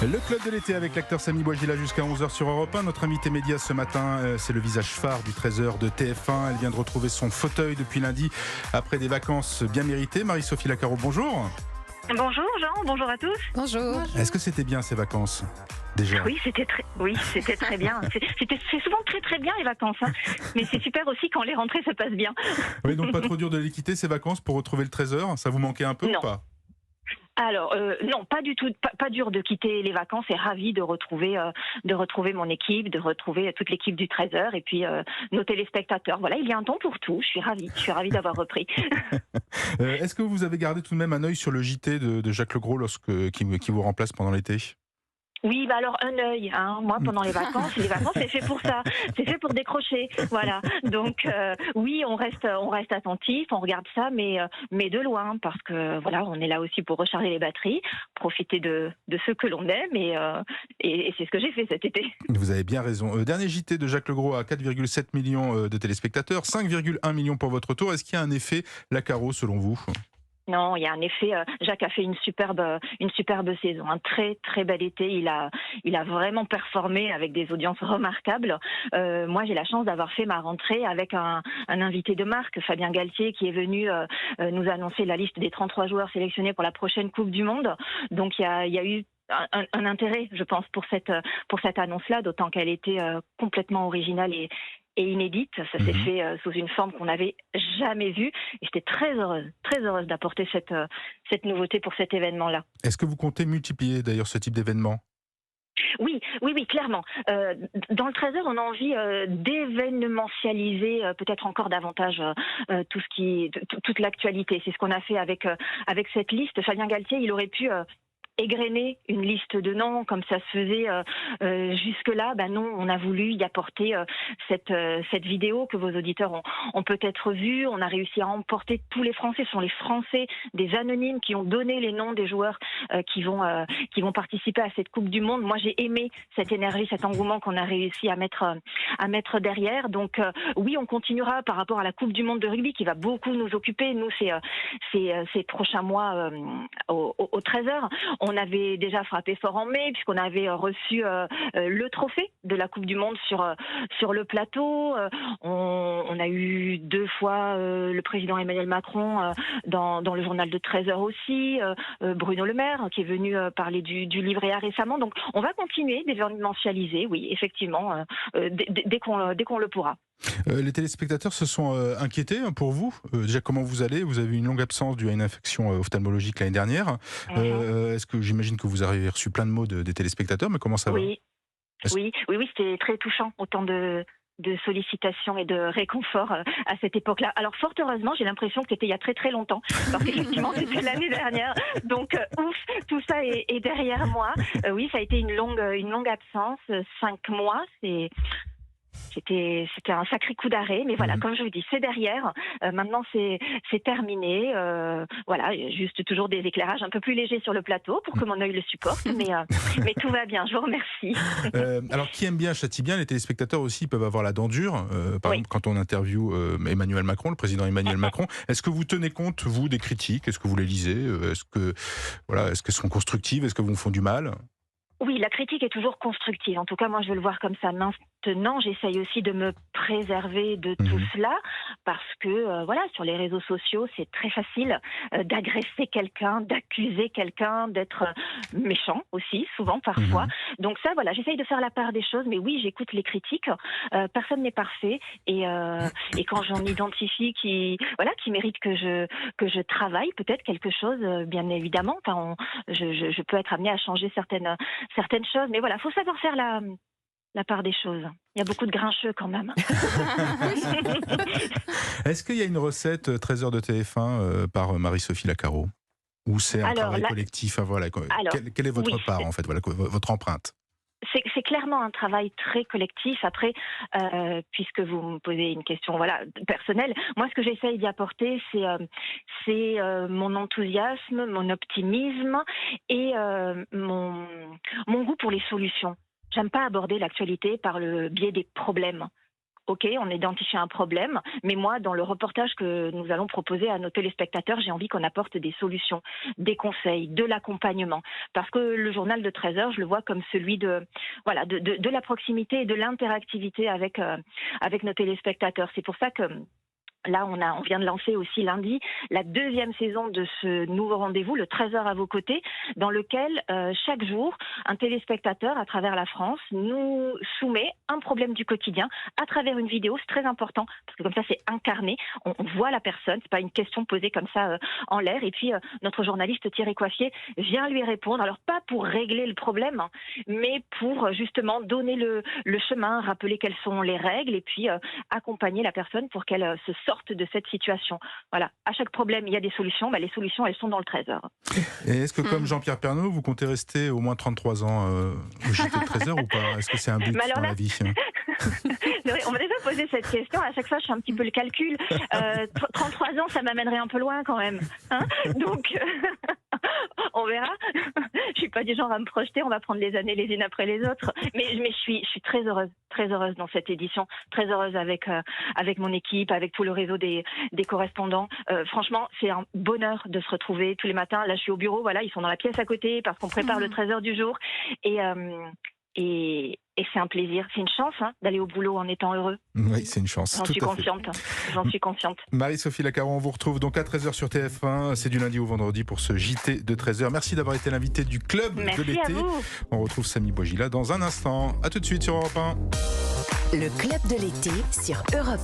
Le club de l'été avec l'acteur Samy Bouajila jusqu'à 11h sur Europe 1. Notre invité média ce matin, c'est le visage phare du 13h de TF1. Elle vient de retrouver son fauteuil depuis lundi après des vacances bien méritées. Marie-Sophie Lacaro, bonjour. Bonjour Jean, bonjour à tous. Bonjour. Est-ce que c'était bien ces vacances déjà? Oui, c'était très bien. C'est souvent très très bien les vacances, hein. Mais c'est super aussi quand les rentrées se passent bien. Oui, donc pas trop dur de les quitter ces vacances pour retrouver le 13h. Ça vous manquait un peu Non. ou pas? Alors non, pas du tout, pas dur de quitter les vacances et ravi de retrouver mon équipe, de retrouver toute l'équipe du 13h et puis nos téléspectateurs. Voilà, il y a un temps pour tout. Je suis ravie d'avoir repris. Est-ce que vous avez gardé tout de même un œil sur le JT de Jacques Legros qui vous remplace pendant l'été? Oui, bah alors un œil, hein. Moi pendant les vacances c'est fait pour ça, c'est fait pour décrocher, voilà. Donc oui, on reste attentif, on regarde ça, mais de loin parce que voilà, on est là aussi pour recharger les batteries, profiter de ce que l'on aime et c'est ce que j'ai fait cet été. Vous avez bien raison. Dernier JT de Jacques Legros à 4,7 millions de téléspectateurs, 5,1 millions pour votre tour. Est-ce qu'il y a un effet Lacaro selon vous? Non, il y a un effet. Jacques a fait une superbe saison, un très très bel été. Il a vraiment performé avec des audiences remarquables. Moi, j'ai la chance d'avoir fait ma rentrée avec un invité de marque, Fabien Galtier, qui est venu nous annoncer la liste des 33 joueurs sélectionnés pour la prochaine Coupe du Monde. Donc, il y a eu un intérêt, je pense, pour cette annonce-là, d'autant qu'elle était complètement originale et inédite. Ça s'est fait sous une forme qu'on n'avait jamais vue. Et j'étais très heureuse d'apporter cette nouveauté pour cet événement-là. Est-ce que vous comptez multiplier d'ailleurs ce type d'événement? Oui, clairement. Dans le 13h, on a envie d'événementialiser peut-être encore davantage toute l'actualité. C'est ce qu'on a fait avec cette liste. Fabien Galtier, il aurait pu égrener une liste de noms comme ça se faisait jusque-là. Ben non, on a voulu y apporter cette vidéo que vos auditeurs ont peut-être vue. On a réussi à emporter tous les Français. Ce sont les Français, des anonymes qui ont donné les noms des joueurs qui vont participer à cette Coupe du Monde. Moi, j'ai aimé cette énergie, cet engouement qu'on a réussi à mettre derrière. Donc oui, on continuera par rapport à la Coupe du Monde de rugby qui va beaucoup nous occuper. Nous, ces prochains mois au 13h. On avait déjà frappé fort en mai puisqu'on avait reçu le trophée de la Coupe du Monde sur le plateau. On a eu 2 fois le président Emmanuel Macron dans le journal de 13h aussi, Bruno Le Maire qui est venu parler du livret A récemment. Donc on va continuer d'événementialiser, oui, effectivement, dès qu'on le pourra. Les téléspectateurs se sont inquiétés pour vous. Déjà, comment vous allez? Vous avez eu une longue absence due à une infection ophtalmologique l'année dernière. Est-ce que j'imagine que vous avez reçu plein de mots des téléspectateurs, mais comment ça va? Oui, c'était très touchant, autant de sollicitations et de réconfort à cette époque-là. Alors fort heureusement, j'ai l'impression que c'était il y a très très longtemps, parce qu'effectivement c'était l'année dernière. Donc ouf, tout ça est derrière moi. Oui, ça a été une longue absence, 5 mois. C'était un sacré coup d'arrêt, mais voilà, comme je vous dis, c'est derrière. Maintenant, c'est terminé. Voilà, juste toujours des éclairages un peu plus légers sur le plateau pour que mon œil le supporte, mais tout va bien. Je vous remercie. Alors, qui aime bien châtie bien, les téléspectateurs aussi peuvent avoir la dent dure. Par exemple, quand on interviewe Emmanuel Macron, le président Emmanuel Macron, est-ce que vous tenez compte, vous, des critiques? Est-ce que vous les lisez? Est-ce qu'elles sont constructives? Est-ce que vous font du mal? Oui, la critique est toujours constructive. En tout cas, moi, je veux le voir comme ça. Maintenant, j'essaye aussi de me préserver de tout cela parce que, voilà, sur les réseaux sociaux, c'est très facile d'agresser quelqu'un, d'accuser quelqu'un, d'être méchant aussi, souvent, parfois. Donc ça, voilà, j'essaye de faire la part des choses. Mais oui, j'écoute les critiques. Personne n'est parfait. Et quand j'en identifie qui mérite que je travaille peut-être quelque chose, bien évidemment. Enfin, je peux être amenée à changer certaines choses, mais voilà, faut savoir faire la part des choses. Il y a beaucoup de grincheux quand même. Est-ce qu'il y a une recette 13h de TF1 par Marie-Sophie Lacaro? Ou c'est un travail collectif? Voilà. Quelle est votre part, en fait, voilà, votre empreinte? C'est clairement un travail très collectif. Après, puisque vous me posez une question personnelle, moi ce que j'essaye d'y apporter, c'est mon enthousiasme, mon optimisme et mon goût pour les solutions. J'aime pas aborder l'actualité par le biais des problèmes. ok, on identifie un problème, mais moi, dans le reportage que nous allons proposer à nos téléspectateurs, j'ai envie qu'on apporte des solutions, des conseils, de l'accompagnement. Parce que le journal de 13 heures, je le vois comme celui de la proximité et de l'interactivité avec nos téléspectateurs. C'est pour ça que là, on vient de lancer aussi lundi la 2e saison de ce nouveau rendez-vous, le 13 heures à vos côtés, dans lequel chaque jour, un téléspectateur à travers la France nous soumet un problème du quotidien à travers une vidéo. C'est très important parce que comme ça, c'est incarné. On voit la personne, c'est pas une question posée comme ça en l'air. Et puis notre journaliste Thierry Coiffier vient lui répondre. Alors pas pour régler le problème, hein, mais pour justement donner le chemin, rappeler quelles sont les règles et puis accompagner la personne pour qu'elle se sorte de cette situation. Voilà. À chaque problème, il y a des solutions. Les solutions, elles sont dans le 13 heures. Et est-ce que, comme Jean-Pierre Pernaut, vous comptez rester au moins 33 ans au JT de 13 heures ou pas? Est-ce que c'est un but dans la vie? On m'a déjà posé cette question. À chaque fois, je fais un petit peu le calcul. 33 ans, ça m'amènerait un peu loin quand même. Hein, donc, on verra. Je suis pas du genre à me projeter. On va prendre les années les unes après les autres. Mais je suis très heureuse dans cette édition. Très heureuse avec mon équipe, avec tout le réseau des correspondants. Franchement, c'est un bonheur de se retrouver tous les matins. Là, je suis au bureau. Voilà, ils sont dans la pièce à côté parce qu'on prépare le 13 heures du jour. Et c'est un plaisir, c'est une chance d'aller au boulot en étant heureux. Oui, c'est une chance. J'en suis consciente. Marie-Sophie Lacaron, on vous retrouve donc à 13h sur TF1. C'est du lundi au vendredi pour ce JT de 13h. Merci d'avoir été l'invité du Club de l'été. À vous. On retrouve Samy Bouajila dans un instant. À tout de suite sur Europe 1. Le Club de l'été sur Europe 1.